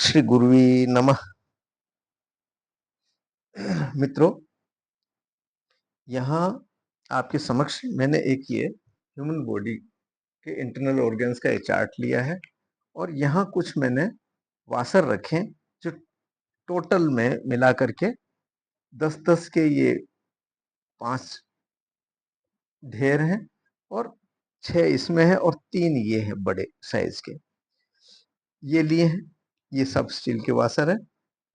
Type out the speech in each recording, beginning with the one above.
श्री गुरुवे नमः। मित्रों, यहाँ आपके समक्ष मैंने एक ये ह्यूमन बॉडी के इंटरनल ऑर्गन्स का एक चार्ट लिया है और यहाँ कुछ मैंने वासर रखे जो टोटल में मिला करके 10-10 के ये 5 ढेर हैं और 6 इसमें है और 3 ये है बड़े साइज के, ये लिए हैं। ये सब स्टील के वासर है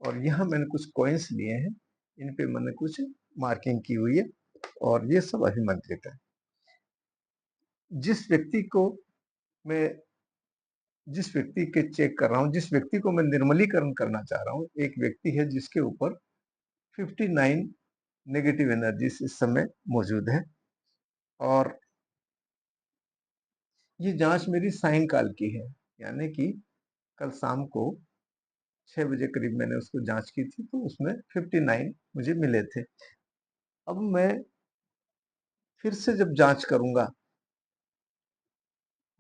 और यहाँ मैंने कुछ कॉइन्स लिए हैं, इन पे मैंने कुछ मार्किंग की हुई है और ये सब अभिमंत्रित है। जिस व्यक्ति को मैं जिस व्यक्ति के चेक कर रहा हूँ, जिस व्यक्ति को मैं निर्मलीकरण करना चाह रहा हूँ, एक व्यक्ति है जिसके ऊपर 59 नेगेटिव एनर्जीज इस समय मौजूद है और ये जांच मेरी सायंकाल की है, यानी कि कल शाम को 6 बजे करीब मैंने उसको जांच की थी, तो उसमें 59 मुझे मिले थे। अब मैं फिर से जब जांच करूंगा,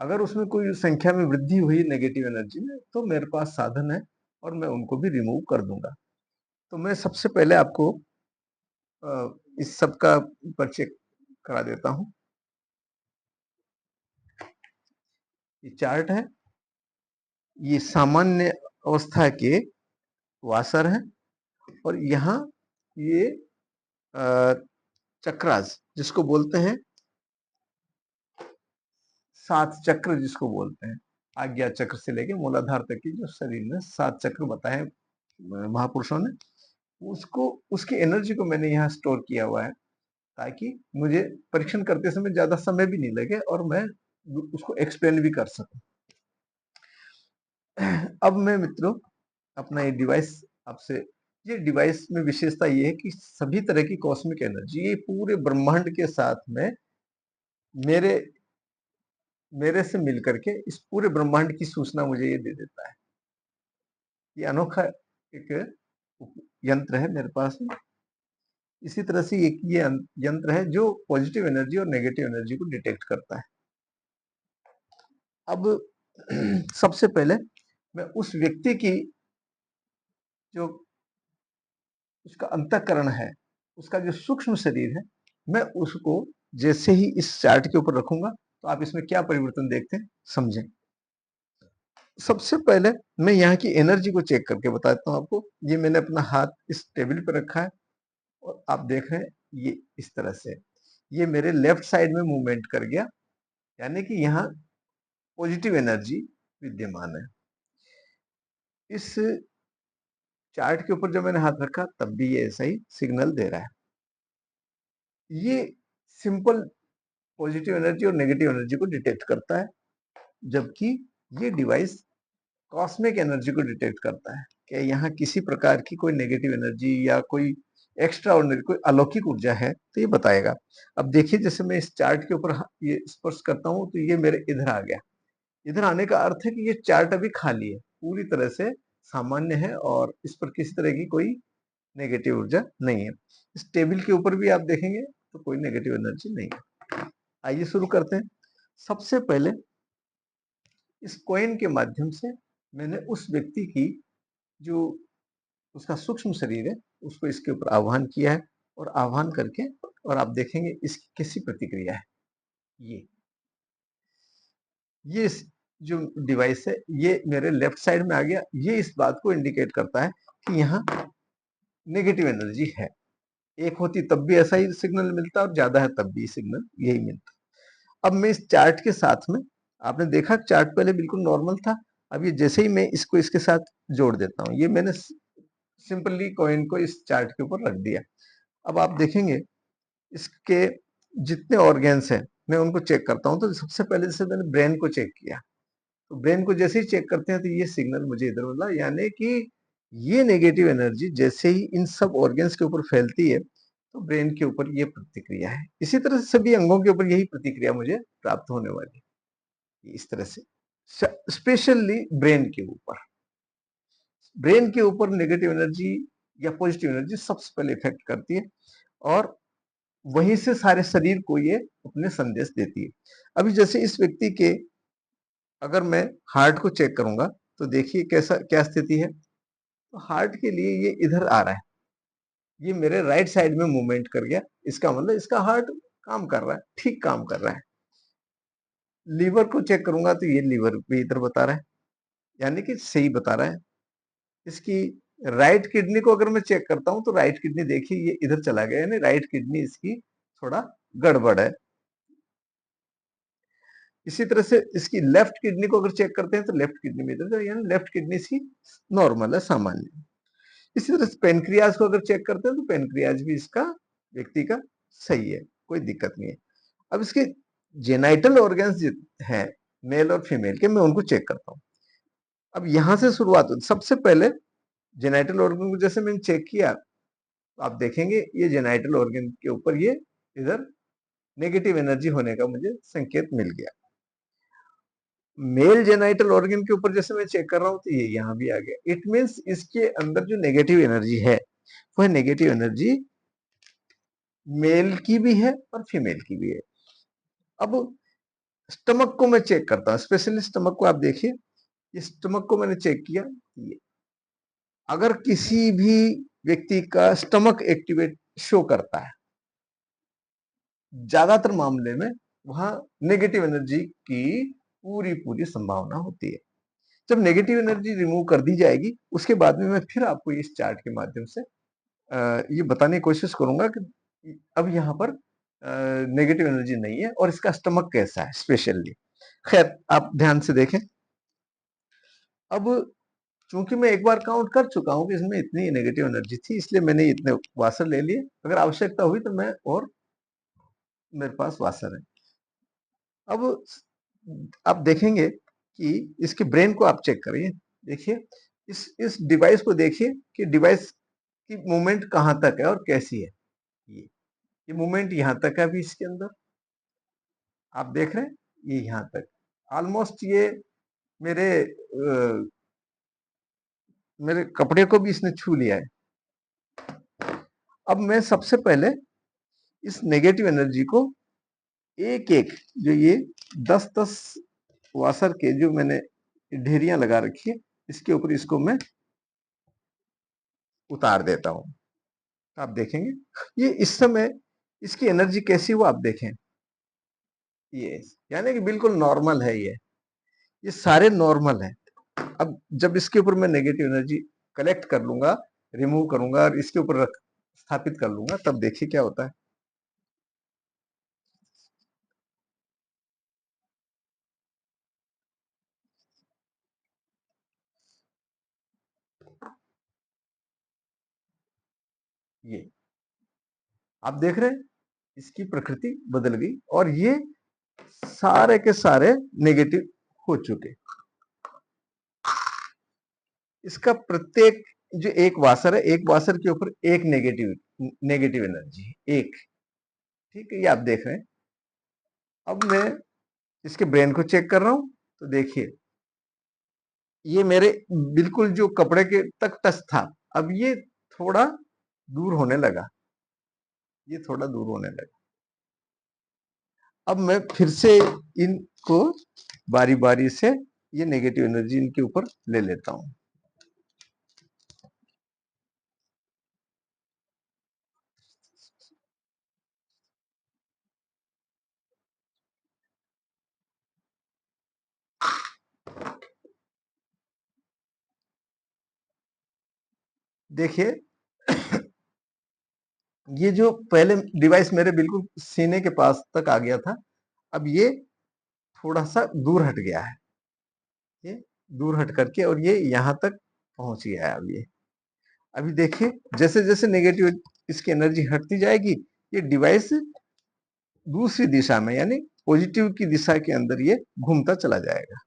अगर उसमें कोई संख्या में वृद्धि हुई नेगेटिव एनर्जी में, तो मेरे पास साधन है और मैं उनको भी रिमूव कर दूंगा। तो मैं सबसे पहले आपको इस सब का परिचय करा देता हूँ। ये चार्ट है, ये सामान्य अवस्था के वासर है और यहाँ ये चक्रास जिसको बोलते हैं, 7 चक्र जिसको बोलते हैं, आज्ञा चक्र से लेके मूलाधार तक की जो शरीर में 7 चक्र बताए महापुरुषों ने, उसको उसकी एनर्जी को मैंने यहाँ स्टोर किया हुआ है ताकि मुझे परीक्षण करते समय ज्यादा समय भी नहीं लगे और मैं उसको एक्सप्लेन भी कर सकूं। अब मैं मित्रों अपना ये डिवाइस आपसे, ये डिवाइस में विशेषता ये है कि सभी तरह की कॉस्मिक एनर्जी ये पूरे ब्रह्मांड के साथ में मेरे मेरे से मिलकर के इस पूरे ब्रह्मांड की सूचना मुझे ये दे देता है। ये अनोखा एक यंत्र है मेरे पास। इसी तरह से एक ये यंत्र है जो पॉजिटिव एनर्जी और नेगेटिव एनर्जी को डिटेक्ट करता है। अब सबसे पहले मैं उस व्यक्ति की जो उसका अंतःकरण है, उसका जो सूक्ष्म शरीर है, मैं उसको जैसे ही इस चार्ट के ऊपर रखूंगा तो आप इसमें क्या परिवर्तन देखते हैं समझें। सबसे पहले मैं यहाँ की एनर्जी को चेक करके बताता हूँ आपको। ये मैंने अपना हाथ इस टेबल पर रखा है और आप देख रहे हैं ये इस तरह से, ये मेरे लेफ्ट साइड में मूवमेंट कर गया, यानी कि यहाँ पॉजिटिव एनर्जी विद्यमान है। इस चार्ट के ऊपर जब मैंने हाथ रखा तब भी ये ऐसा ही सिग्नल दे रहा है। ये सिंपल पॉजिटिव एनर्जी और नेगेटिव एनर्जी को डिटेक्ट करता है, जबकि ये डिवाइस कॉस्मिक एनर्जी को डिटेक्ट करता है कि यहाँ किसी प्रकार की कोई नेगेटिव एनर्जी या कोई एक्स्ट्रा ऑर्डिनरी कोई अलौकिक ऊर्जा है तो ये बताएगा। अब देखिए, जैसे मैं इस चार्ट के ऊपर ये स्पर्श करता हूँ तो ये मेरे इधर आ गया। इधर आने का अर्थ है कि ये चार्ट अभी खाली है, पूरी तरह से सामान्य है और इस पर किसी तरह की कोई नेगेटिव ऊर्जा नहीं है। इस टेबल के ऊपर भी आप देखेंगे तो कोई नेगेटिव एनर्जी नहीं है। आइए शुरू करते हैं। सबसे पहले इस कॉइन के माध्यम से मैंने उस व्यक्ति की जो उसका सूक्ष्म शरीर है उसको इसके ऊपर आह्वान किया है और आह्वान करके, और आप देखेंगे इसकी कैसी प्रतिक्रिया है। ये जो डिवाइस है ये मेरे लेफ्ट साइड में आ गया। ये इस बात को इंडिकेट करता है कि यहाँ नेगेटिव एनर्जी है। एक होती तब भी ऐसा ही सिग्नल मिलता और ज्यादा है तब भी सिग्नल यही मिलता। अब मैं इस चार्ट के साथ में, आपने देखा चार्ट पहले बिल्कुल नॉर्मल था, अब ये जैसे ही मैं इसको इसके साथ जोड़ देता हूँ, ये मैंने सिंपली कॉइन को इस चार्ट के ऊपर रख दिया। अब आप देखेंगे इसके जितने ऑर्गेन्स हैं मैं उनको चेक करता हूँ। तो सबसे पहले जैसे मैंने ब्रेन को चेक किया, तो ब्रेन को जैसे ही चेक करते हैं तो ये सिग्नल मुझे इधर मिला, यानी कि ये नेगेटिव एनर्जी जैसे ही इन सब ऑर्गेन्स के ऊपर फैलती है तो ब्रेन के ऊपर ये प्रतिक्रिया है। इसी तरह से सभी अंगों के ऊपर यही प्रतिक्रिया मुझे प्राप्त होने वाली है। इस तरह से स्पेशली ब्रेन के ऊपर नेगेटिव एनर्जी या पॉजिटिव एनर्जी सबसे पहले इफेक्ट करती है और वहीं से सारे शरीर को ये अपने संदेश देती है। अभी जैसे इस व्यक्ति के, अगर मैं हार्ट को चेक करूंगा तो देखिए कैसा क्या स्थिति है। तो हार्ट के लिए ये इधर आ रहा है, ये मेरे राइट साइड में मूवमेंट कर गया, इसका मतलब इसका हार्ट काम कर रहा है, ठीक काम कर रहा है। लीवर को चेक करूंगा तो ये लीवर भी इधर बता रहा है, यानी कि सही बता रहा है। इसकी राइट किडनी को अगर मैं चेक करता हूं तो राइट किडनी देखिए ये इधर चला गया, यानी राइट किडनी इसकी थोड़ा गड़बड़ है। इसी तरह से इसकी लेफ्ट किडनी को अगर चेक करते हैं तो लेफ्ट किडनी में इधर, यानी लेफ्ट किडनी इसकी नॉर्मल है, सामान्य। इसी तरह से पेनक्रियाज को अगर चेक करते हैं तो पेनक्रियाज भी इसका व्यक्ति का सही है, कोई दिक्कत नहीं है। अब इसके जेनाइटल ऑर्गन्स हैं मेल और फीमेल के, मैं उनको चेक करता हूं। अब यहां से शुरुआत होती, सबसे पहले जेनाइटल ऑर्गन को जैसे मैंने चेक किया तो आप देखेंगे ये जेनाइटल ऑर्गन के ऊपर ये इधर नेगेटिव एनर्जी होने का मुझे संकेत मिल गया। मेल जेनाइटल ऑर्गन के ऊपर जैसे मैं चेक कर रहा हूं तो ये यहां भी आ गया। इट मींस इसके अंदर जो नेगेटिव एनर्जी है वह नेगेटिव एनर्जी मेल की भी है और फीमेल की भी है। अब स्टमक को मैं चेक करता हूं, स्पेशली स्टमक को आप देखिए, इस स्टमक को मैंने चेक किया, ये अगर किसी भी व्यक्ति का स्टमक एक्टिवेट शो करता है, ज्यादातर मामले में वहां नेगेटिव एनर्जी की पूरी पूरी संभावना होती है। जब नेगेटिव एनर्जी रिमूव कर दी जाएगी उसके बाद में मैं फिर आपको इस चार्ट के माध्यम से ये बताने की कोशिश करूंगा कि अब यहाँ पर नेगेटिव एनर्जी नहीं है और इसका स्टमक कैसा है स्पेशली। खैर आप ध्यान से देखें। अब चूंकि मैं एक बार काउंट कर चुका हूं कि इसमें इतनी नेगेटिव एनर्जी थी, इसलिए मैंने इतने वासर ले लिए। अगर आवश्यकता हुई तो मैं और मेरे पास वासर है। अब आप देखेंगे कि इसके ब्रेन को आप चेक करिए, देखिए इस डिवाइस को देखिए कि डिवाइस की मूवमेंट कहां तक है और कैसी है। ये मूवमेंट यहां तक है, अभी इसके अंदर आप देख रहे हैं, ये यहां तक ऑलमोस्ट ये मेरे मेरे कपड़े को भी इसने छू लिया है। अब मैं सबसे पहले इस नेगेटिव एनर्जी को एक एक, जो ये 10-10 वाशर के जो मैंने ढेरियां लगा रखी है, इसके ऊपर इसको मैं उतार देता हूं। आप देखेंगे ये इस समय इसकी एनर्जी कैसी हुआ आप देखें, ये यानी कि बिल्कुल नॉर्मल है, ये सारे नॉर्मल है। अब जब इसके ऊपर मैं नेगेटिव एनर्जी कलेक्ट कर लूंगा, रिमूव करूंगा और इसके ऊपर रख स्थापित कर लूंगा, तब देखिए क्या होता है। ये आप देख रहे हैं इसकी प्रकृति बदल गई और ये सारे के सारे नेगेटिव हो चुके। इसका प्रत्येक जो एक वासर है, एक वासर के ऊपर एक नेगेटिव नेगेटिव एनर्जी है, एक। ठीक है, ये आप देख रहे हैं। अब मैं इसके ब्रेन को चेक कर रहा हूं तो देखिए ये मेरे बिल्कुल जो कपड़े के तक टच था, अब ये थोड़ा दूर होने लगा, ये थोड़ा दूर होने लगा। अब मैं फिर से इनको बारी बारी से ये नेगेटिव एनर्जी इनके ऊपर ले लेता हूं। देखिए ये जो पहले डिवाइस मेरे बिल्कुल सीने के पास तक आ गया था, अब ये थोड़ा सा दूर हट गया है, ये दूर हट करके और ये यहां तक पहुंच गया है। अब ये अभी देखिए जैसे जैसे नेगेटिव इसकी एनर्जी हटती जाएगी, ये डिवाइस दूसरी दिशा में यानी पॉजिटिव की दिशा के अंदर ये घूमता चला जाएगा।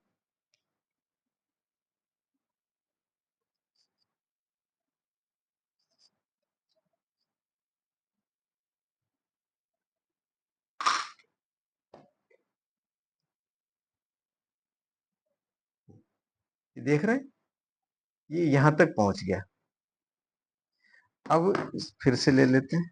ये देख रहे हैं, ये यहां तक पहुंच गया। अब फिर से ले लेते हैं।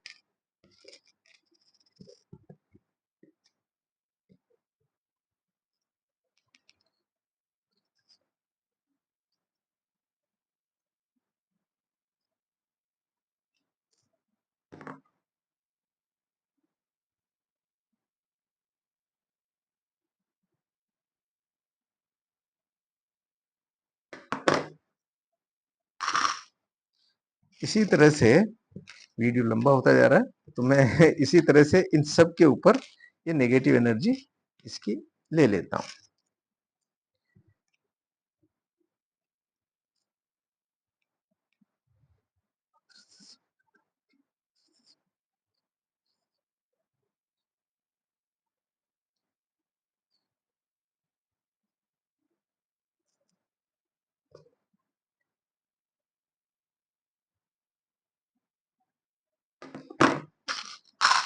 इसी तरह से वीडियो लंबा होता जा रहा है, तो मैं इसी तरह से इन सब के ऊपर ये नेगेटिव एनर्जी इसकी ले लेता हूं।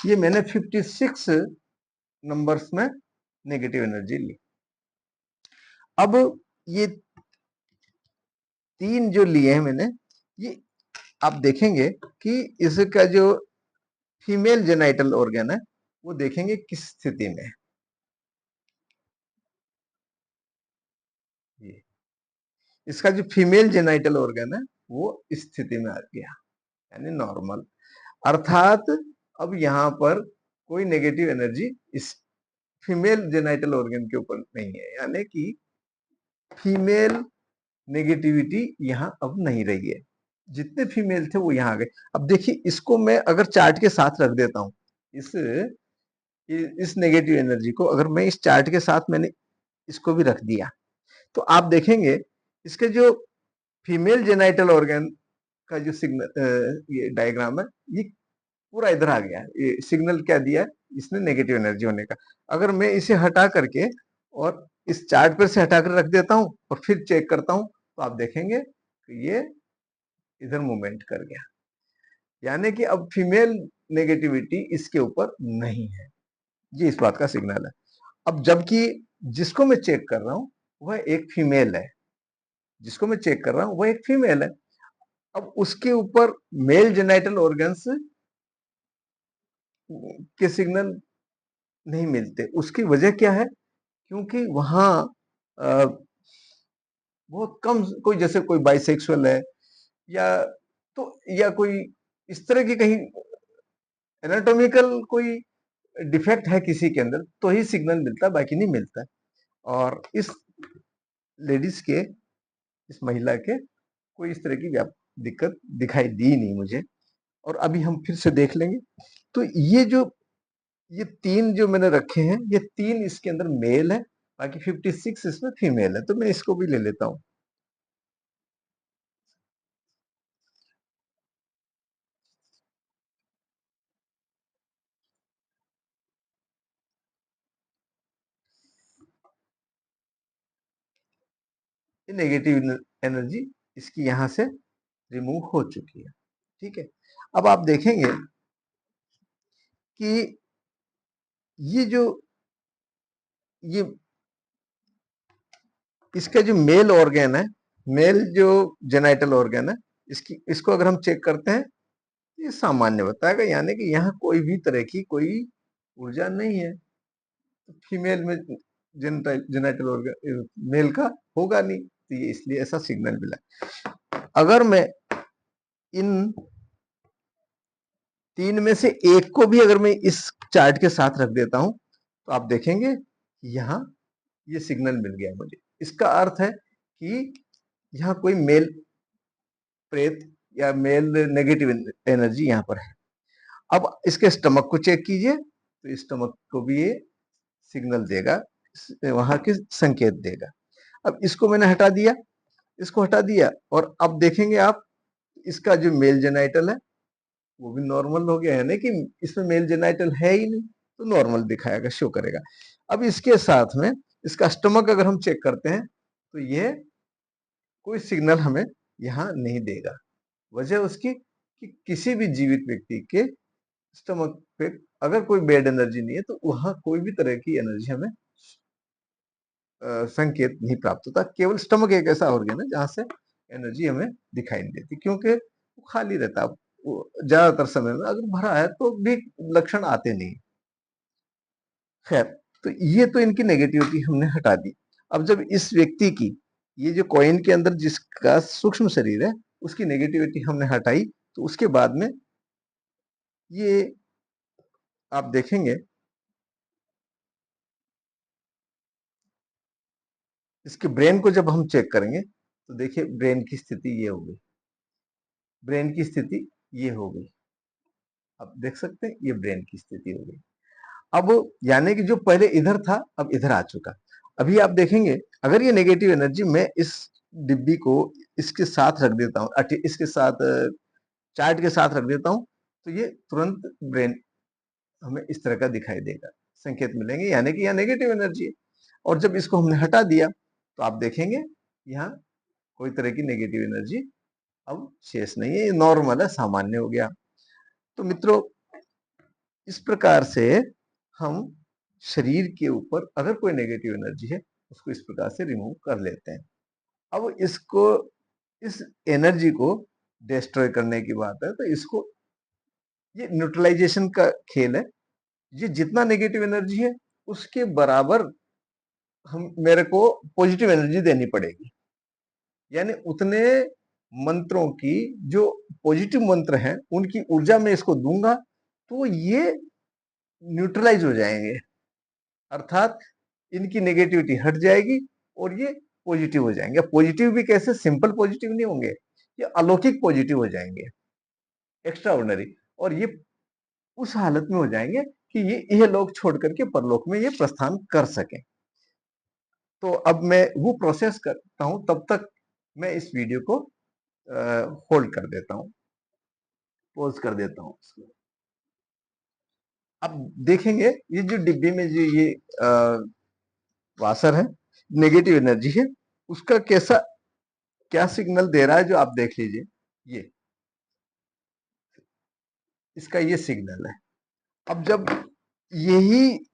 ये मैंने 56 नंबर्स में नेगेटिव एनर्जी ली। अब ये 3 जो लिए हैं मैंने, ये आप देखेंगे कि इसका जो फीमेल जेनाइटल ऑर्गन है वो देखेंगे किस स्थिति में है। ये इसका जो फीमेल जेनाइटल ऑर्गन है वो इस स्थिति में आ गया, यानी नॉर्मल। अर्थात अब यहां पर कोई नेगेटिव एनर्जी इस फीमेल जेनाइटल ऑर्गन के ऊपर नहीं है, यानी कि फीमेल नेगेटिविटी यहां अब नहीं रही है। जितने फीमेल थे वो यहां आ गए। अब देखिए, इसको मैं अगर चार्ट के साथ रख देता हूं, इस इस नेगेटिव एनर्जी को अगर मैं इस चार्ट के साथ मैंने इसको भी रख दिया, तो आप देखेंगे इसके जो फीमेल जेनाइटल ऑर्गन का जो सिग्नल, ये डायग्राम है, ये पूरा इधर आ गया। ये सिग्नल क्या दिया है इसने, नेगेटिव एनर्जी होने का। अगर मैं इसे हटा करके और इस चार्ट पर से हटाकर रख देता हूं और फिर चेक करता हूं, तो आप देखेंगे कि ये इधर मूवमेंट कर गया, यानी कि अब फीमेल नेगेटिविटी इसके ऊपर नहीं है। ये इस बात का सिग्नल है। अब जबकि जिसको मैं चेक कर रहा हूं वह एक फीमेल है, जिसको मैं चेक कर रहा हूं वह एक फीमेल है। अब उसके ऊपर मेल जेनाइटल ऑर्गन्स के सिग्नल नहीं मिलते। उसकी वजह क्या है? क्योंकि वहां बहुत कम कोई, जैसे कोई बाइसेक्सुअल है या तो, या कोई इस तरह की कहीं एनाटॉमिकल कोई डिफेक्ट है किसी के अंदर, तो ही सिग्नल मिलता है, बाकी नहीं मिलता। और इस लेडीज के, इस महिला के कोई इस तरह की दिक्कत दिखाई दी नहीं मुझे। और अभी हम फिर से देख लेंगे। तो ये 3 जो मैंने रखे हैं, ये 3 इसके अंदर मेल है, बाकी 56 इसमें फीमेल है। तो मैं इसको भी ले लेता हूं। ये नेगेटिव एनर्जी इसकी यहां से रिमूव हो चुकी है। ठीक है। अब आप देखेंगे कि ये जो ये इसका जो मेल ऑर्गन है, मेल जो जेनाइटल ऑर्गन है, इसको अगर हम चेक करते हैं, ये सामान्य बताएगा, यानी कि यहाँ कोई भी तरह की कोई ऊर्जा नहीं है। फीमेल में जेनाइटल ऑर्गन मेल का होगा नहीं, तो ये इसलिए ऐसा सिग्नल मिला। अगर मैं इन 3 में से एक को भी अगर मैं इस चार्ट के साथ रख देता हूं, तो आप देखेंगे यहां ये सिग्नल मिल गया मुझे। इसका अर्थ है कि यहाँ कोई मेल प्रेत या मेल नेगेटिव एनर्जी यहाँ पर है। अब इसके स्टमक को चेक कीजिए, तो स्टमक को भी ये सिग्नल देगा, वहां के संकेत देगा। अब इसको मैंने हटा दिया, इसको हटा दिया, और अब देखेंगे आप, इसका जो मेल जेनाइटल है वो भी नॉर्मल हो गया है, यानी कि इसमें मेल जेनाइटल है ही नहीं, तो नॉर्मल दिखाएगा, शो करेगा। अब इसके साथ में इसका स्टमक अगर हम चेक करते हैं, तो ये कोई सिग्नल हमें यहाँ नहीं देगा। वजह उसकी कि किसी भी जीवित व्यक्ति के स्टमक पे अगर कोई बैड एनर्जी नहीं है, तो वहां कोई भी तरह की एनर्जी हमें संकेत नहीं प्राप्त होता। केवल स्टमक एक ऐसा ऑर्गन है जहां से एनर्जी हमें दिखाई नहीं देती, क्योंकि वो खाली रहता है। ज्यादातर समय में अगर भरा है तो भी लक्षण आते नहीं। खैर, तो ये तो इनकी नेगेटिविटी हमने हटा दी। अब जब इस व्यक्ति की, ये जो कॉइन के अंदर जिसका सूक्ष्म शरीर है, उसकी नेगेटिविटी हमने हटाई, तो उसके बाद में ये आप देखेंगे, इसके ब्रेन को जब हम चेक करेंगे, तो देखिए ब्रेन की स्थिति ये होगी। ब्रेन की स्थिति ये हो गई। आप देख सकते हैं ये ब्रेन की स्थिति हो गई। अब यानी कि जो पहले इधर था अब इधर आ चुका। अभी आप देखेंगे अगर ये नेगेटिव एनर्जी मैं इस डिब्बी को इसके साथ रख देता हूँ, इसके साथ चार्ट के साथ रख देता हूँ, तो ये तुरंत ब्रेन हमें इस तरह का दिखाई देगा, संकेत मिलेंगे, यानी कि यह नेगेटिव एनर्जी है। और जब इसको हमने हटा दिया तो आप देखेंगे यहाँ कोई तरह की नेगेटिव एनर्जी अब शेष नहीं है, ये नॉर्मल है, सामान्य हो गया। तो मित्रों इस प्रकार से हम शरीर के ऊपर अगर कोई नेगेटिव एनर्जी है उसको इस प्रकार से रिमूव कर लेते हैं। अब इसको इस एनर्जी को डिस्ट्रॉय करने की बात है तो इसको ये न्यूट्रलाइजेशन का खेल है। ये जितना नेगेटिव एनर्जी है उसके बराबर हम मेरे को पॉजिटिव एनर्जी देनी पड़ेगी, यानी उतने मंत्रों की जो पॉजिटिव मंत्र हैं उनकी ऊर्जा में इसको दूंगा तो ये न्यूट्रलाइज हो जाएंगे, अर्थात इनकी नेगेटिविटी हट जाएगी और ये पॉजिटिव हो जाएंगे। पॉजिटिव भी कैसे, सिंपल पॉजिटिव नहीं होंगे, ये अलौकिक पॉजिटिव हो जाएंगे, एक्स्ट्रा ऑर्डिनरी। और ये उस हालत में हो जाएंगे कि ये यह लोक छोड़ करके परलोक में ये प्रस्थान कर सकें। तो अब मैं वो प्रोसेस करता हूं, तब तक मैं इस वीडियो को होल्ड कर देता हूं, पॉज कर देता हूं इसको। अब देखेंगे ये जो डिब्बी में जो ये वासर है, नेगेटिव एनर्जी है, उसका कैसा क्या सिग्नल दे रहा है, जो आप देख लीजिए। ये इसका ये सिग्नल है। अब जब यही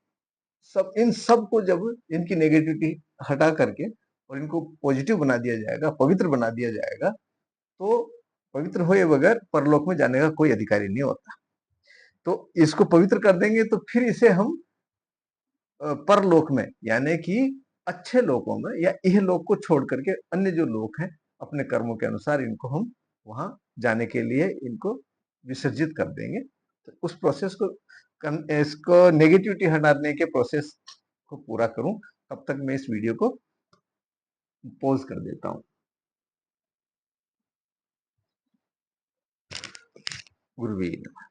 सब इन सब को जब इनकी नेगेटिविटी हटा करके और इनको पॉजिटिव बना दिया जाएगा, पवित्र बना दिया जाएगा, तो पवित्र हुए बगैर परलोक में जाने का कोई अधिकारी नहीं होता। तो इसको पवित्र कर देंगे तो फिर इसे हम परलोक में यानी कि अच्छे लोकों में या यह लोक को छोड़ करके अन्य जो लोक हैं अपने कर्मों के अनुसार इनको हम वहां जाने के लिए इनको विसर्जित कर देंगे। तो उस प्रोसेस को इसको नेगेटिविटी हटाने के प्रोसेस को पूरा करूं, तब तक मैं इस वीडियो को पॉज कर देता हूं। गुरुवी नमः।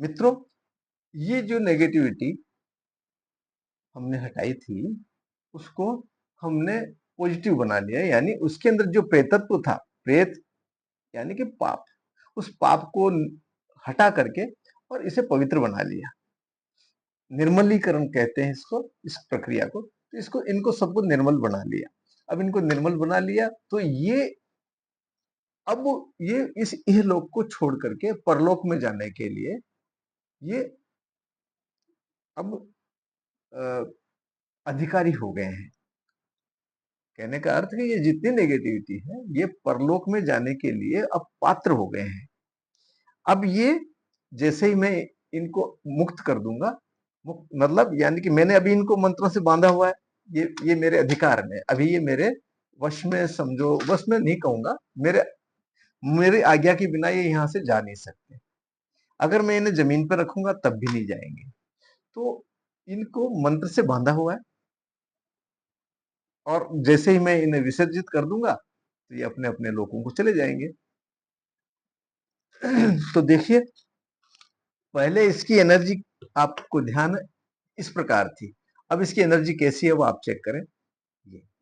मित्रों ये जो नेगेटिविटी हमने हटाई थी उसको हमने पॉजिटिव बना लिया, यानी उसके अंदर जो प्रेतत्व था, प्रेत यानी कि पाप, उस पाप को हटा करके और इसे पवित्र बना लिया। निर्मलीकरण कहते हैं इसको, इस प्रक्रिया को। तो इसको इनको सबको निर्मल बना लिया। अब इनको निर्मल बना लिया तो ये अब ये इस इहलोक को छोड़ करके परलोक में जाने के लिए ये अब अधिकारी हो गए हैं। कहने का अर्थ है ये जितनी नेगेटिविटी है ये परलोक में जाने के लिए अब पात्र हो गए हैं। अब ये जैसे ही मैं इनको मुक्त कर दूंगा, मुक्त मतलब यानी कि मैंने अभी इनको मंत्रों से बांधा हुआ है, ये मेरे अधिकार में, अभी ये मेरे वश में, समझो वश में नहीं कहूंगा, मेरे मेरी आज्ञा के बिना ये यहाँ से जा नहीं सकते। अगर मैं इन्हें जमीन पर रखूंगा तब भी नहीं जाएंगे। तो इनको मंत्र से बांधा हुआ है और जैसे ही मैं इन्हें विसर्जित कर दूंगा तो ये अपने अपने लोगों को चले जाएंगे। तो देखिए पहले इसकी एनर्जी आपको ध्यान इस प्रकार थी, अब इसकी एनर्जी कैसी है वो आप चेक करें।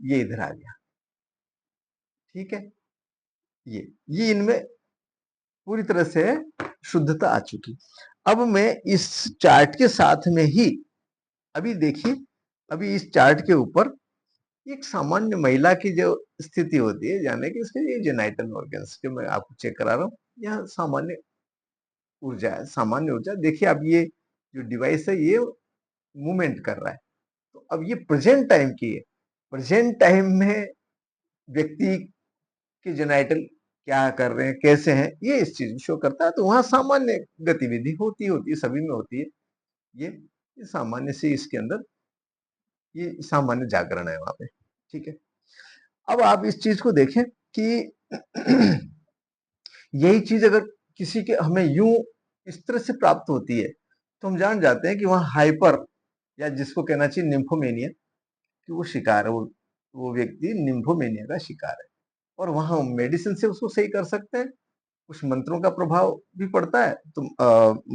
ये इधर आ गया, ठीक है। ये इनमें पूरी तरह से शुद्धता आ चुकी। अब मैं इस चार्ट के साथ में ही अभी देखिए, अभी इस चार्ट के ऊपर एक सामान्य महिला की जो स्थिति होती है, जाने कि इसके ये जेनाइटल ऑर्गन्स जो मैं आपको चेक करा रहा हूँ, यह सामान्य ऊर्जा है, सामान्य ऊर्जा। देखिए अब ये जो डिवाइस है ये मूवमेंट कर रहा है। तो अब ये प्रेजेंट टाइम की है, प्रेजेंट टाइम में व्यक्ति के जेनाइटल क्या कर रहे हैं, कैसे हैं, ये इस चीज शो करता है। तो वहां सामान्य गतिविधि होती है, सभी में होती है। ये सामान्य से इसके अंदर ये सामान्य जागरण है वहां पे, ठीक है। अब आप इस चीज को देखें कि यही चीज अगर किसी के हमें यूं इस तरह से प्राप्त होती है तो हम जान जाते हैं कि वहां हाइपर या जिसको कहना चाहिए निम्फोमेनिया, कि वो शिकार है, वो व्यक्ति निम्फोमेनिया का शिकार है। और वहां हम मेडिसिन से उसको सही कर सकते हैं, कुछ मंत्रों का प्रभाव भी पड़ता है, तो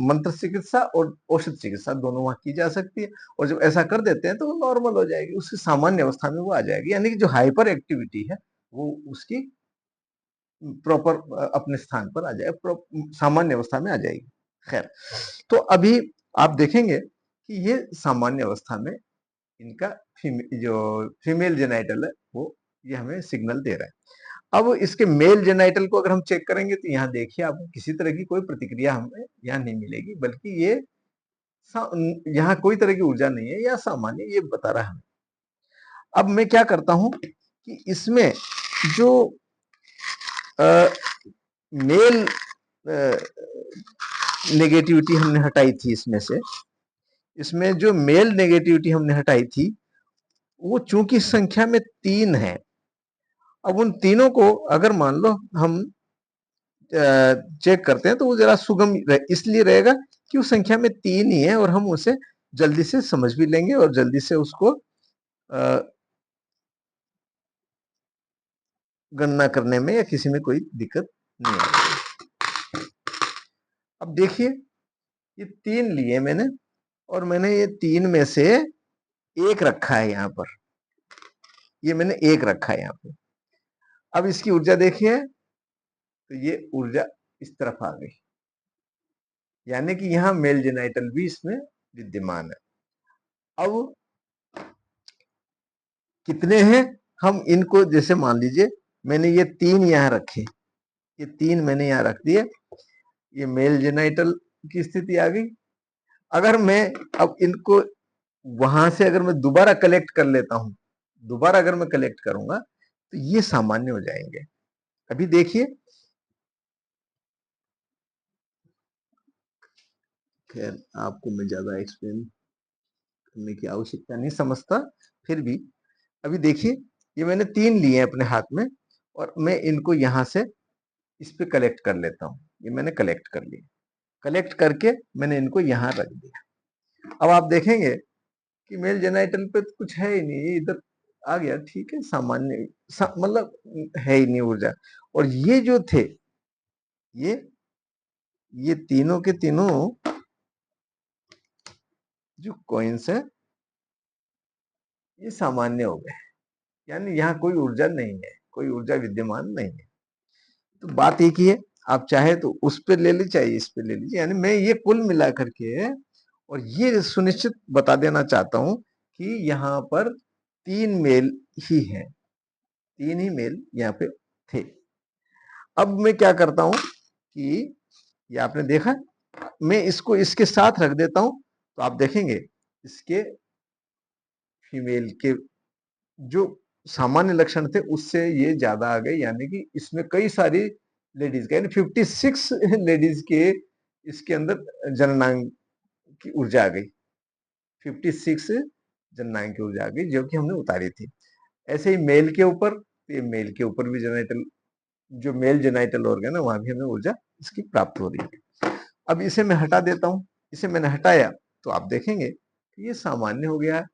मंत्र चिकित्सा और औषध चिकित्सा दोनों वहां की जा सकती है। और जब ऐसा कर देते हैं तो वो नॉर्मल हो जाएगी, उसकी सामान्य अवस्था में वो आ जाएगी, यानी कि जो हाइपर एक्टिविटी है वो उसकी प्रॉपर अपने स्थान पर आ जाए, सामान्य अवस्था में आ जाएगी। खैर, तो अभी आप देखेंगे कि ये सामान्य अवस्था में इनका जो फीमेल जेनाइटल है वो ये हमें सिग्नल दे रहा है। अब इसके मेल जेनाइटल को अगर हम चेक करेंगे तो यहाँ देखिए आपको किसी तरह की कोई प्रतिक्रिया हमें यहाँ नहीं मिलेगी, बल्कि ये यहाँ कोई तरह की ऊर्जा नहीं है या सामान्य, ये बता रहा है। अब मैं क्या करता हूं कि इसमें जो मेल नेगेटिविटी हमने हटाई थी, इसमें जो मेल नेगेटिविटी हमने हटाई थी वो चूंकि संख्या में 3 है। अब उन तीनों को अगर मान लो हम चेक करते हैं तो वो जरा सुगम इसलिए रहेगा कि वो संख्या में 3 ही है और हम उसे जल्दी से समझ भी लेंगे और जल्दी से उसको गणना करने में या किसी में कोई दिक्कत नहीं आएगी। अब देखिए ये 3 लिए मैंने और मैंने ये 3 में से एक रखा है यहाँ पर, ये मैंने एक रखा है यहाँ पे। अब इसकी ऊर्जा देखिए तो ये ऊर्जा इस तरफ आ गई, यानी कि यहाँ मेल जेनाइटल भी इसमें विद्यमान है। अब कितने हैं, हम इनको जैसे मान लीजिए मैंने ये 3 यहाँ रखे, ये 3 मैंने यहाँ रख दिए, ये मेल जेनाइटल की स्थिति आ गई। अगर मैं अब इनको वहां से अगर मैं दोबारा कलेक्ट कर लेता हूं, दोबारा अगर मैं कलेक्ट करूंगा तो ये सामान्य हो जाएंगे। अभी देखिए, खैर आपको मैं ज्यादा एक्सप्लेन करने की आवश्यकता नहीं समझता, फिर भी अभी देखिए ये मैंने 3 लिए अपने हाथ में और मैं इनको यहां से इस पे कलेक्ट कर लेता हूं। ये मैंने कलेक्ट कर लिया, कलेक्ट करके मैंने इनको यहां रख दिया। अब आप देखेंगे कि मेल जेनाइटल पे तो कुछ है ही नहीं, ये इधर आ गया, ठीक है, सामान्य मतलब है ही नहीं ऊर्जा। और ये जो थे ये ये तीनों के तीनों जो कॉइन्स है ये सामान्य हो गए, यानी यहाँ कोई ऊर्जा नहीं है, कोई ऊर्जा विद्यमान नहीं है। तो बात एक ही है, आप चाहे तो उस पे ले लीजिए चाहे इस पे ले लीजिए, यानी मैं ये कुल मिलाकर के और ये सुनिश्चित बता देना चाहता हूं कि यहाँ पर 3 मेल ही हैं, 3 ही मेल यहाँ पे थे। अब मैं क्या करता हूं कि ये आपने देखा, मैं इसको इसके साथ रख देता हूं तो आप देखेंगे इसके फीमेल के जो सामान्य लक्षण थे उससे ये ज्यादा आ गए, यानी कि इसमें कई सारी लेडीज के, यानी 56 लेडीज के इसके अंदर जननांग की ऊर्जा आ गई, 56 जननांग की ऊर्जा आ गई जो कि हमने उतारी थी। ऐसे ही मेल के ऊपर, ये मेल के ऊपर भी जेनाइटल, जो मेल जेनाइटल ऑर्गन है वहां भी हमें ऊर्जा इसकी प्राप्त हो रही है। अब इसे मैं हटा देता हूं, इसे मैंने हटाया तो आप देखेंगे कि ये सामान्य हो गया है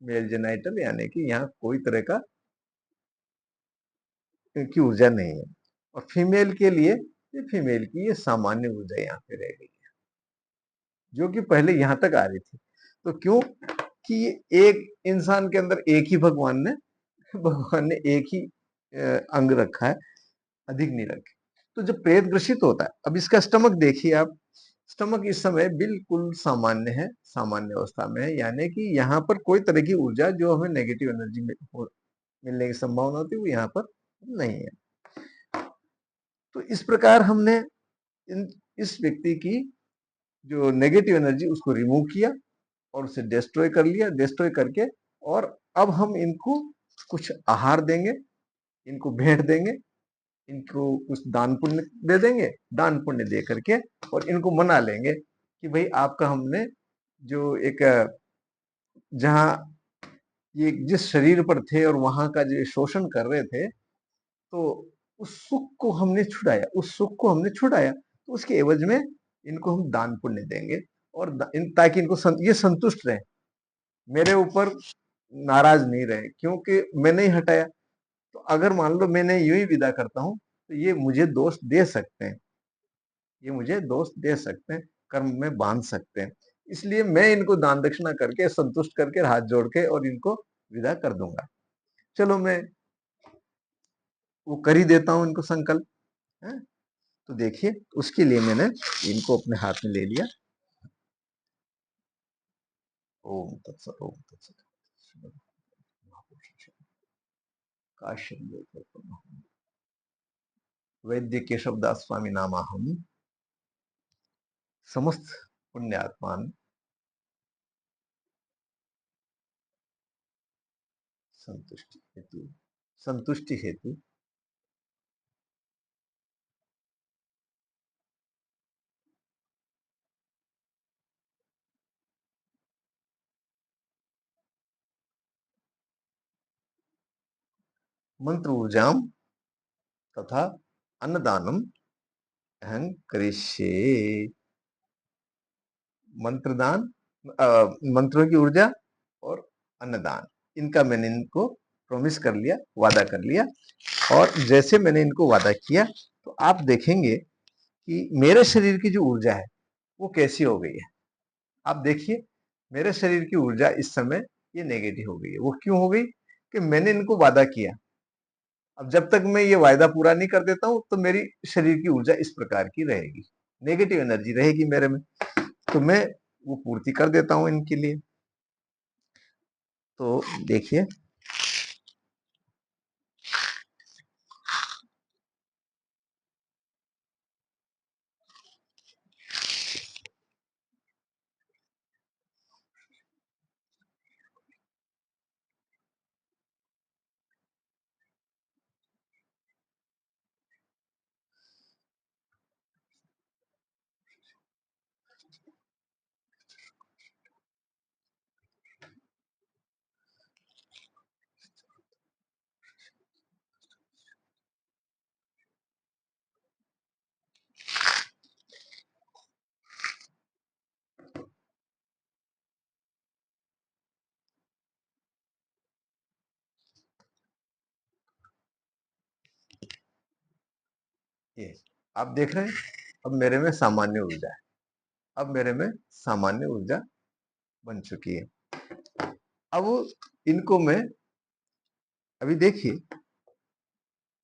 मेल जेनाइटल, यानी कि यहाँ कोई तरह का की ऊर्जा नहीं है। और फीमेल के लिए ये फीमेल की ये सामान्य ऊर्जा यहाँ पे रह गई है, जो कि पहले यहां तक आ रही थी। तो क्यों कि एक इंसान के अंदर एक ही भगवान ने एक ही अंग रखा है, अधिक नहीं रखे। तो जब प्रेत ग्रसित होता है, अब इसका स्टमक देखिए आप, स्टमक इस समय बिल्कुल सामान्य है, सामान्य अवस्था में है, यानी कि यहाँ पर कोई तरह की ऊर्जा जो हमें नेगेटिव एनर्जी मिलने की संभावना होती है वो यहाँ पर नहीं है। तो इस प्रकार हमने इस व्यक्ति की जो नेगेटिव एनर्जी उसको रिमूव किया और उसे डिस्ट्रॉय कर लिया, डिस्ट्रॉय करके और अब हम इनको कुछ आहार देंगे, इनको भेंट देंगे, इनको कुछ दान पुण्य दे देंगे, दान पुण्य दे करके और इनको मना लेंगे कि भाई आपका हमने जो एक जहां ये जिस शरीर पर थे और वहां का जो शोषण कर रहे थे, तो उस सुख को हमने छुड़ाया, उस सुख को हमने छुड़ाया, तो उसके एवज में इनको हम दान पुण्य देंगे और ताकि इनको ये संतुष्ट रहे, मेरे ऊपर नाराज नहीं रहे, क्योंकि मैंने ही हटाया। तो अगर मान लो मैंने यूं ही विदा करता हूं तो ये मुझे दोष दे सकते हैं, ये मुझे दोष दे सकते हैं, कर्म में बांध सकते हैं। इसलिए मैं इनको दान दक्षिणा करके संतुष्ट करके हाथ जोड़ के और इनको विदा कर दूंगा। चलो मैं वो कर ही देता हूं इनको संकल्प है। तो देखिए उसके लिए मैंने इनको अपने हाथ में ले लिया। ओम तत्सत ओम तत्सत। वैद्य केशव दास स्वामी नामा हम समस्त पुण्यात्मान संतुष्टि हेतु संतुष्टि हेतु मंत्र ऊर्जाम तथा अन्नदानम अहं करिष्ये। मंत्रदान, मंत्रों की ऊर्जा और अन्नदान, इनका मैंने इनको प्रॉमिस कर लिया, वादा कर लिया। और जैसे मैंने इनको वादा किया तो आप देखेंगे कि मेरे शरीर की जो ऊर्जा है वो कैसी हो गई है। आप देखिए मेरे शरीर की ऊर्जा इस समय ये नेगेटिव हो गई है। वो क्यों हो गई? कि मैंने इनको वादा किया। अब जब तक मैं ये वायदा पूरा नहीं कर देता हूं तो मेरी शरीर की ऊर्जा इस प्रकार की रहेगी, नेगेटिव एनर्जी रहेगी मेरे में। तो मैं वो पूर्ति कर देता हूं इनके लिए। तो देखिए ये आप देख रहे हैं अब मेरे में सामान्य ऊर्जा है। अब मेरे में सामान्य ऊर्जा बन चुकी है। अब इनको मैं अभी देखिए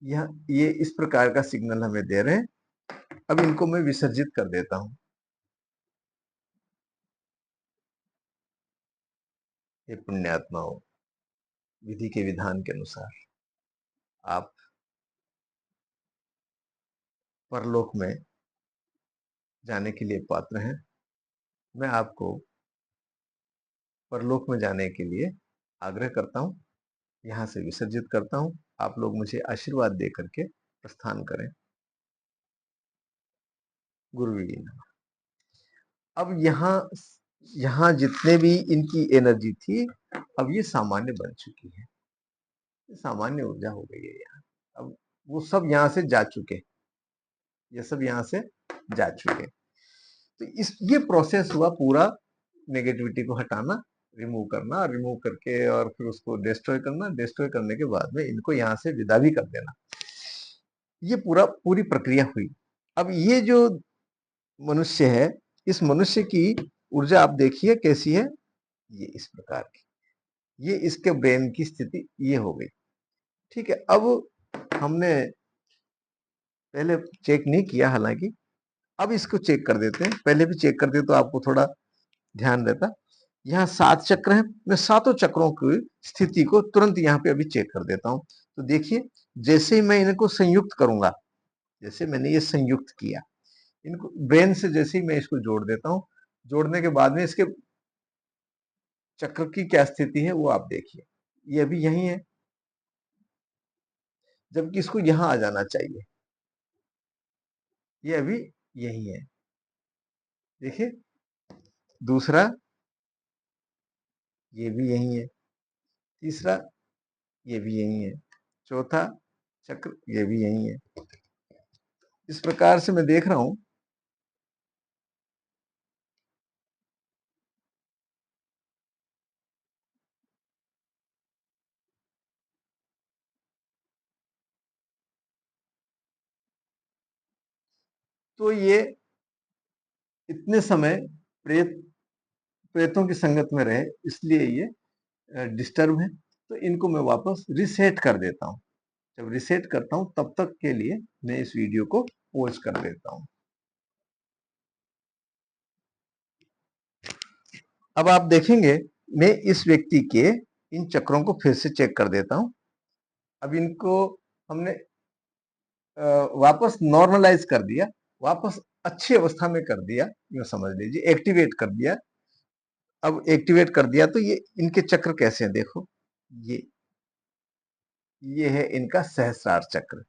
यह ये इस प्रकार का सिग्नल हमें दे रहे हैं। अब इनको मैं विसर्जित कर देता हूं। ये पुण्यात्माओं, विधि के विधान के अनुसार आप परलोक में जाने के लिए पात्र हैं। मैं आपको परलोक में जाने के लिए आग्रह करता हूं, यहां से विसर्जित करता हूं। आप लोग मुझे आशीर्वाद दे करके प्रस्थान करें। गुरु जी नमः। अब यहाँ यहाँ जितने भी इनकी एनर्जी थी अब ये सामान्य बन चुकी है, ये सामान्य ऊर्जा हो गई है यहाँ। अब वो सब यहाँ से जा चुके, ये सब यहाँ से जा चुके। तो इस ये प्रोसेस हुआ पूरा, नेगेटिविटी को हटाना, रिमूव करना, रिमूव करके और फिर उसको डिस्ट्रॉय करना, डिस्ट्रॉय करने के बाद में इनको यहाँ से विदा भी कर देना। ये पूरी प्रक्रिया हुई। अब ये जो मनुष्य है, इस मनुष्य की ऊर्जा आप देखिए कैसी है, ये इस प्रकार की, ये इसके ब्रेन की स्थिति ये हो गई। ठीक है, अब हमने पहले चेक नहीं किया हालांकि, अब इसको चेक कर देते हैं। पहले भी चेक करते तो आपको थोड़ा ध्यान रहता। यहाँ 7 चक्र हैं, मैं सातों चक्रों की स्थिति को तुरंत यहाँ पे अभी चेक कर देता हूँ। तो देखिए जैसे ही मैं इनको संयुक्त करूंगा, जैसे मैंने ये संयुक्त किया इनको ब्रेन से, जैसे ही मैं इसको जोड़ देता हूँ, जोड़ने के बाद में इसके चक्र की क्या स्थिति है वो आप देखिए। ये अभी यही है, जबकि इसको यहां आ जाना चाहिए। ये अभी यही है। देखिए दूसरा, ये भी यही है। तीसरा, ये भी यही है। चौथा चक्र, ये भी यही है। इस प्रकार से मैं देख रहा हूं तो ये इतने समय प्रेत प्रेतों की संगत में रहे, इसलिए ये डिस्टर्ब है। तो इनको मैं वापस रिसेट कर देता हूँ। जब रिसेट करता हूँ तब तक के लिए मैं इस वीडियो को पॉज कर देता हूँ। अब आप देखेंगे मैं इस व्यक्ति के इन चक्रों को फिर से चेक कर देता हूँ। अब इनको हमने वापस नॉर्मलाइज कर दिया, वापस अच्छी अवस्था में कर दिया, यूं समझ लीजिए एक्टिवेट कर दिया। अब एक्टिवेट कर दिया तो ये इनके चक्र कैसे हैं देखो, ये है इनका सहस्रार चक्र,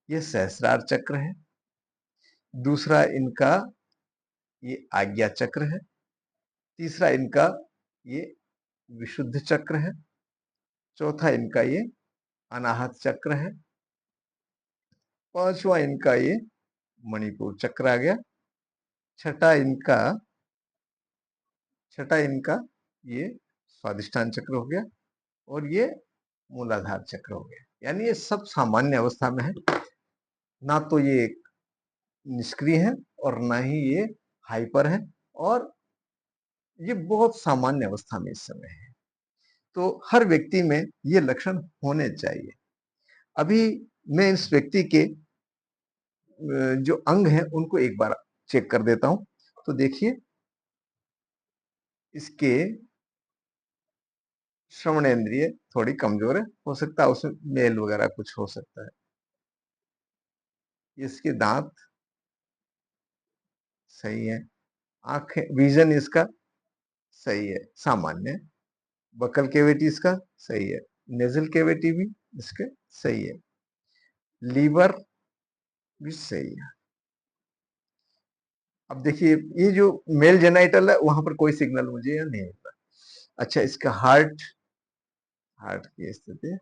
ये सहस्रार चक्र है। दूसरा इनका ये आज्ञा चक्र है। तीसरा इनका ये विशुद्ध चक्र है। चौथा इनका ये अनाहत चक्र है। पांचवा इनका ये मणिपुर चक्र आ गया। छठा इनका ये स्वादिष्ठान चक्र हो गया और ये मूलाधार चक्र हो गया। यानी ये सब सामान्य अवस्था में है, ना तो ये निष्क्रिय है और ना ही ये हाइपर है, और ये बहुत सामान्य अवस्था में इस समय है। तो हर व्यक्ति में ये लक्षण होने चाहिए। अभी मैं इस व्यक्ति के जो अंग हैं उनको एक बार चेक कर देता हूं। तो देखिए इसके श्रवणेंद्रिय थोड़ी कमजोर है, हो सकता है उसमें मेल वगैरह कुछ हो सकता है। इसके दांत सही है, आंखें विजन इसका सही है, सामान्य है। बकल कैविटी इसका सही है, नेजल कैविटी भी इसके सही है, लीवर भी सही है। अब देखिए ये जो मेल जेनाइटल है वहां पर कोई सिग्नल मुझे यहाँ नहीं मिला। अच्छा, इसका हार्ट की स्थिति।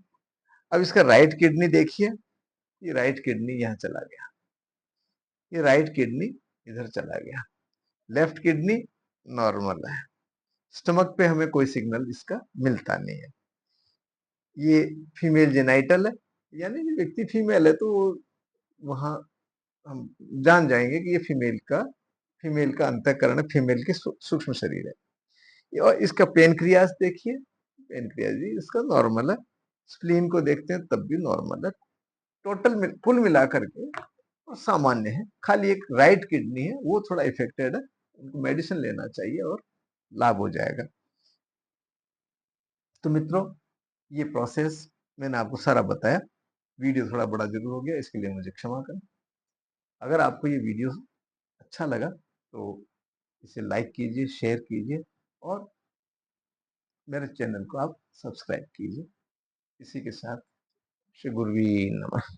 अब इसका राइट किडनी देखिए, ये राइट किडनी यहाँ चला गया, ये राइट किडनी इधर चला गया, लेफ्ट किडनी नॉर्मल है। स्टमक पे हमें कोई सिग्नल इसका मिलता नहीं है। ये फीमेल जेनाइटल है, यानी कि व्यक्ति फीमेल है तो वहां हम जान जाएंगे कि ये फीमेल का अंतःकरण है, फीमेल के सूक्ष्म शरीर है। और इसका पेनक्रियास देखिए, पेनक्रियास भी इसका नॉर्मल है। स्प्लीन को देखते हैं तब भी नॉर्मल है। कुल मिलाकर के और सामान्य है। खाली एक राइट किडनी है वो थोड़ा इफेक्टेड है, उनको मेडिसिन लेना चाहिए और लाभ हो जाएगा। तो मित्रों, ये प्रोसेस मैंने आपको सारा बताया। वीडियो थोड़ा बड़ा जरूर हो गया, इसके लिए मुझे क्षमा करें। अगर आपको ये वीडियो अच्छा लगा तो इसे लाइक कीजिए, शेयर कीजिए और मेरे चैनल को आप सब्सक्राइब कीजिए। इसी के साथ श्री गुरुवी नमः।